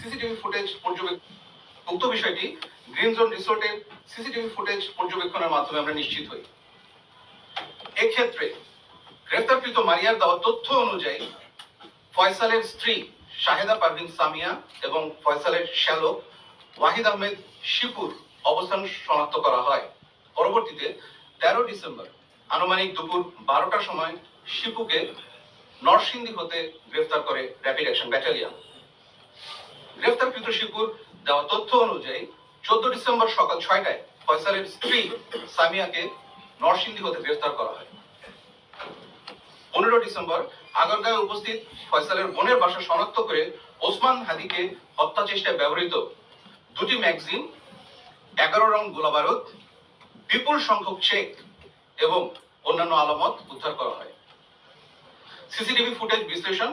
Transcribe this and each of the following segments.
CCTV footage পর্যবেক্ষণ। উক্ত বিষয়টি গ্রিন জোন রিসোর্টের সিসিটিভি ফুটেজ পর্যবেক্ষণের মাধ্যমে আমরা নিশ্চিত হই। এক্ষেত্রে গ্রেফতারকৃত মারিয়ার দেওয়া তথ্য অনুযায়ী ফয়সালের স্ত্রী শাহেদা পারভিন সামিয়া এবং ফয়সালের শ্যালক ওয়াহিদ আহমেদ শিপুর অবস্থান শনাক্ত করা হয়। পরবর্তীতে 13 ডিসেম্বর আনুমানিক দুপুর 12টার সময় শিপুকে নরসিংদী হতে গ্রেফতার করে র্যাপিড অ্যাকশন ব্যাটালিয়ন। গ্রেফতারকৃত শিপুর দেওয়া তথ্য অনুযায়ী 14 ডিসেম্বর সকাল 6টায় ফয়সালের স্ত্রী সামিয়াকে নরসিংদী হতে গ্রেফতার করা হয়। 15 ডিসেম্বর আগারগাঁয়ে উপস্থিত ফয়সালের বোনের বাসা শনাক্ত করে ওসমান হাদিকে হত্যা চেষ্টায় ব্যবহৃত 2টি ম্যাগাজিন, 11 রাউন্ড গোলাবারুদ, বিপুল সংখ্যক চেক এবং অন্যান্য আলামত উদ্ধার করা হয়। সিসিটিভি ফুটেজ বিশ্লেষণ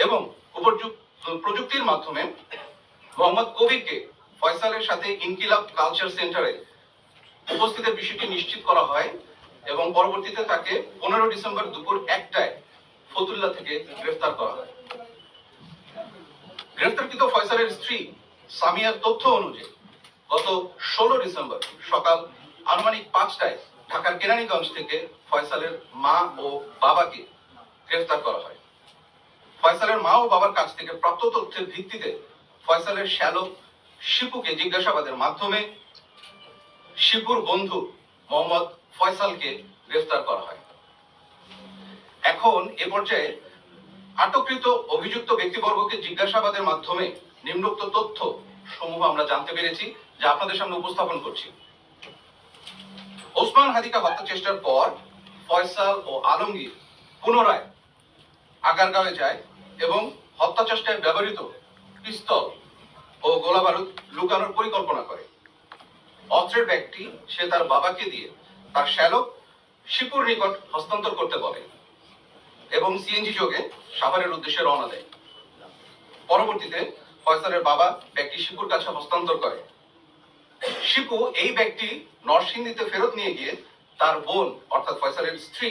এবং প্রযুক্তির মাধ্যমে মোহাম্মদ কবিরকে ফয়সালের সাথে ইনকিলাব কালচার সেন্টারে উপস্থিতের বিষয়টি নিশ্চিত করা হয় এবং পরবর্তীতে তাকে 15 ডিসেম্বর দুপুর 1টায় ফতুল্লা থেকে গ্রেফতার করা হয়। গ্রেফতারকৃত ফয়সালের স্ত্রী সামিয়ার তথ্য অনুযায়ী গত 16 ডিসেম্বর সকাল আনুমানিক 5টায় ঢাকার কেরানীগঞ্জ থেকে ফয়সালের মা ও বাবাকে গ্রেফতার করা হয়। ফয়সালের মা ও বাবার কাছ থেকে প্রাপ্ত তথ্যের ভিত্তিতে ফয়সালের শ্যালক শিপুকে জিজ্ঞাসাবাদের মাধ্যমে শিপুর বন্ধু মোহাম্মদ ফয়সালকে গ্রেফতার করা হয়। এখন এ পর্যায়ে আটককৃত অভিযুক্ত ব্যক্তিবর্গকে জিজ্ঞাসাবাদের মাধ্যমে নিম্নোক্ত তথ্য সমূহ আমরা জানতে পেরেছি, যা আপনাদের সামনে উপস্থাপন করছি। ওসমান হাদিকা হত্যা চেষ্টার পর ফয়সাল ও আলমগীর পুনরায় আগারগাঁওয়ে যায় এবং হত্যা চেষ্টায় ব্যবহৃত পিস্তল ও গোলাবারুদ লুকানোর পরিকল্পনা করে। অস্ত্রের ব্যাগটি সে তার বাবাকে দিয়ে তার শ্যালক শিপুর নিকট হস্তান্তর করতে বলে এবং সিএনজি যোগে সাভারের উদ্দেশ্যে রওনা দেয়। পরবর্তীতে ফয়সালের বাবা ব্যাগটি শিপুর কাছে হস্তান্তর করে। শিপু এই ব্যাগটি নরসিংদীতে ফেরত নিয়ে গিয়ে তার বোন অর্থাৎ ফয়সালের স্ত্রী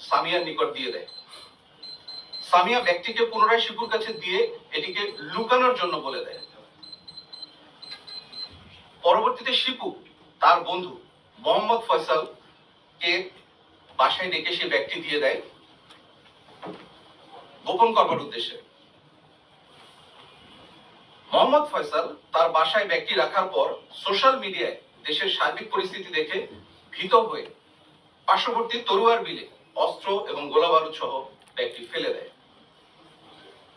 সামিয়ার নিকট দিয়ে দেয়। সামিয়া ব্যাগটিকে পুনরায় শিপুর কাছে দিয়ে এটিকে লুকানোর জন্য বলে দেয়। পরবর্তীতে শিপু তার বন্ধু মোহাম্মদ ফয়সালকে বাসায় ডেকে সে ব্যাগটি দিয়ে দেয় গোপন করবার উদ্দেশ্যে। মোহাম্মদ ফয়সাল তার বাসায় ব্যাগটি রাখার পর সোশ্যাল মিডিয়ায় দেশের সার্বিক পরিস্থিতি দেখে ভীত হয়ে পার্শ্ববর্তী তরুয়ার বিলে অস্ত্র এবং গোলাবারুদ সহ ব্যাগটি ফেলে দেয়।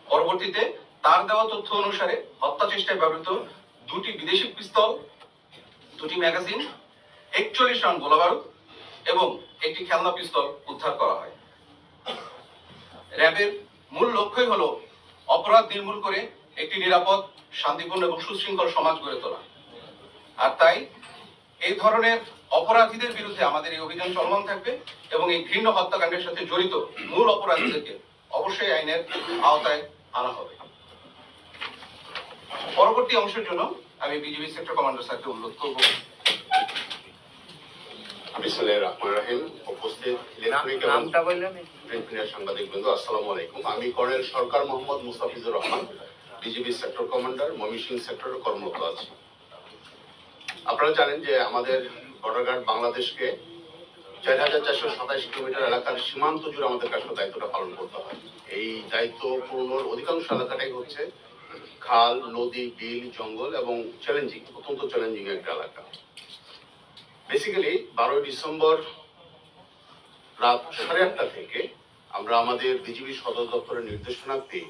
পরবর্তীতে তার দেওয়া তথ্য অনুসারে হত্যা চেষ্টায় ব্যবহৃত 2টি বিদেশি পিস্তল, 2টি ম্যাগাজিন, 41 রাউন্ড গোলাবারুদ এবং একটি খেলনা পিস্তল উদ্ধার করা হয়। র্যাবের মূল লক্ষ্যই হলো অপরাধ নির্মূল করে একটি নিরাপদ, শান্তিপূর্ণ এবং সুশৃঙ্খল সমাজ গড়ে তোলা। আর তাই এই ধরনের অপরাধীদের বিরুদ্ধে আমাদের এই অভিযান চলমান থাকবে এবং এই ঘৃণ্য হত্যাকাণ্ডের সাথে জড়িত মূল অপরাধীদেরকে অবশ্যই আইনের আওতায় আনা হবে। পরবর্তী অংশের জন্য আমি বিজিবি সেক্টর কমান্ডার স্যারকে অনুরোধ করব। বিসমিল্লাহির রহমানির রহিম। উপস্থিত সাংবাদিকবৃন্দ, আসসালামু আলাইকুম। আমি colonel Sarkar Mohammad Mustafizur Rahman, BGB sector commander, Mymensingh সেক্টরে কর্মরত আছি। আপনারা জানেন যে আমাদের বর্ডার গার্ড বাংলাদেশকে 4427 কিলোমিটার এলাকার সীমান্ত জুড়ে আমাদের কাছে দায়িত্বটা পালন করতে হয়। এই দায়িত্ব পূর্ণর অধিকাংশ এলাকাটাই হচ্ছে খাল, নদী, বিল, জঙ্গল এবং অত্যন্ত চ্যালেঞ্জিং একটা এলাকা। বেসিক্যালি 12 ডিসেম্বর রাত 8:30 থেকে আমরা আমাদের বিজিবি সদর দপ্তরের নির্দেশনা পেয়ে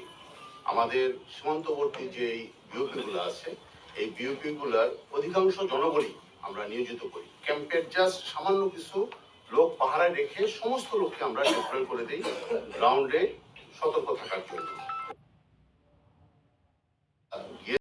আমাদের সীমান্তবর্তী যে বিওপি গুলো আছে, এই বিওপি গুলার অধিকাংশ জনবলই আমরা নিয়োজিত করি। ক্যাম্পের জাস্ট সামান্য কিছু লোক পাহারায় রেখে সমস্ত লোককে আমরা ডিপ্লয় করে দিই গ্রাউন্ডে সতর্ক থাকার জন্য।